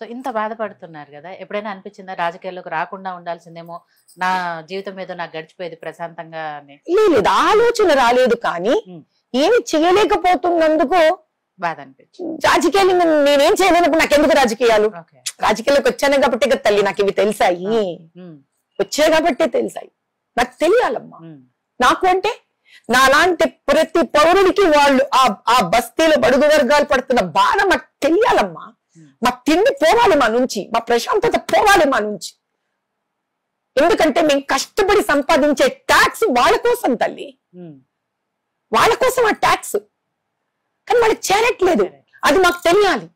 So ఇంత బాధపడుతున్నారు కదా, ఎప్పుడైనా అనిపించిందా రాజకీయాల్లోకి రాకుండా ఉండాల్సిందేమో, నా జీవితం మీద నాకు గడిచిపోయేది ప్రశాంతంగా అని? లేదు, ఆలోచన రాలేదు. కానీ ఏమి చేయలేకపోతున్నందుకు బాధ అనిపించింది. రాజకీయాలు నేనేం చేయలేనప్పుడు నాకెందుకు రాజకీయాలు? రాజకీయాల్లోకి వచ్చాను కాబట్టి కదా తల్లి నాకు ఇవి తెలిసాయి, వచ్చాయి కాబట్టే తెలిసాయి. నాకు తెలియాలమ్మా. నాకు అంటే నాలాంటి ప్రతి పౌరుడికి వాళ్ళు ఆ బస్తీలో బడుగు వర్గాలు పడుతున్న బాధ మాకు తెలియాలమ్మా. మా తిండి పోవాలి మా నుంచి, మా ప్రశాంతత పోవాలి మా నుంచి. ఎందుకంటే మేము కష్టపడి సంపాదించే ట్యాక్స్ వాళ్ళ కోసం తల్లి, వాళ్ళ కోసం ఆ ట్యాక్స్. కానీ వాళ్ళకి చేరట్లేదు, అది మాకు తెలియాలి.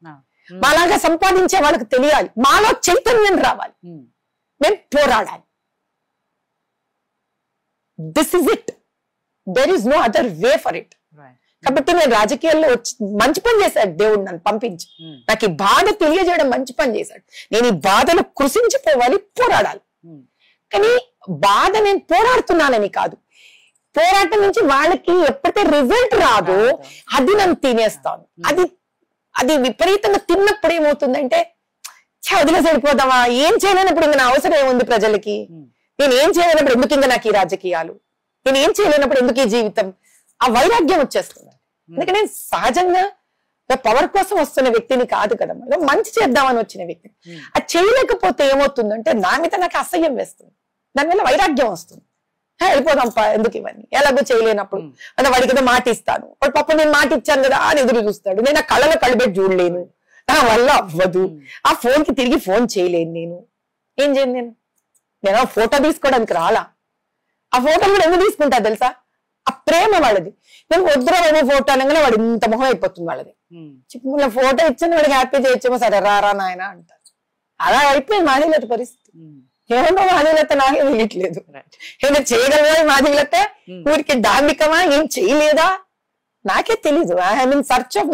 మాలాగా సంపాదించే వాళ్ళకి తెలియాలి, మాలో చైతన్యం రావాలి, మేము పోరాడాలి. This is it, there is no other way for it. కాబట్టి నేను రాజకీయాల్లో వచ్చి మంచి పని చేశాడు దేవుడు, నన్ను పంపించి నాకు ఈ బాధ తెలియజేయడం మంచి పని చేశాడు. నేను ఈ బాధను కృషించిపోవాలి, పోరాడాలి. కానీ బాధ నేను పోరాడుతున్నానని కాదు, పోరాటం నుంచి వాళ్ళకి ఎప్పుడైతే రిజల్ట్ రాదో అది నన్ను తినేస్తాను. అది విపరీతంగా తిన్నప్పుడు ఏమవుతుందంటే వదిలేసి వెళ్ళిపోదామా, ఏం చేయలేనప్పుడు ఇంకా నా అవసరం ఏముంది ప్రజలకి, నేను ఏం చేయలేనప్పుడు ఎందుకు ఇంకా నాకు ఈ రాజకీయాలు, నేను ఏం చేయలేనప్పుడు ఎందుకు ఈ జీవితం, ఆ వైరాగ్యం వచ్చేస్తుంది. ఎందుకంటే నేను సహజంగా పవర్ కోసం వస్తున్న వ్యక్తిని కాదు కదా, మంచి చేద్దామని వచ్చిన వ్యక్తిని. అది చేయలేకపోతే ఏమవుతుందంటే నా మీద నాకు అసహ్యం వేస్తుంది, దానివల్ల వైరాగ్యం వస్తుంది. వెళ్ళిపోదాం ఎందుకు ఇవన్నీ, ఎలాగో చేయలేనప్పుడు అంటే వాడికి ఏదో మాట ఇస్తాను, వాడు పాప నేను మాట ఇచ్చాను కదా అని ఎదురు చూస్తాడు, నేను ఆ కళ్ళలో కళ్ళబెట్టి చూడలేను, నా వల్ల అవ్వదు, ఆ ఫోన్ కి తిరిగి ఫోన్ చేయలేను, నేను ఏం చేయను. నేను ఆ ఫోటో తీసుకోవడానికి రాలా, ఆ ఫోటోలు కూడా ఎందుకు తీసుకుంటా తెలుసా, ఆ ప్రేమ వాళ్ళది. నేను వద్దురా ఫోటో అనగానే వాడు ఇంత మొహం అయిపోతుంది వాళ్ళది. చిన్న ఫోటో ఇచ్చాను వాడికి హ్యాపీ చేయొచ్చేమో, సరే రారా నాయన అంటారు. అలా అయిపోయింది మాధవీలత పరిస్థితి. ఏమన్నా మాధవీలత నాకే తెలియట్లేదు, ఏమైనా చేయగలవా మాధవీలత, ఊరికి డాంబికమా, ఏం చేయలేదా నాకే తెలీదు. I have in search of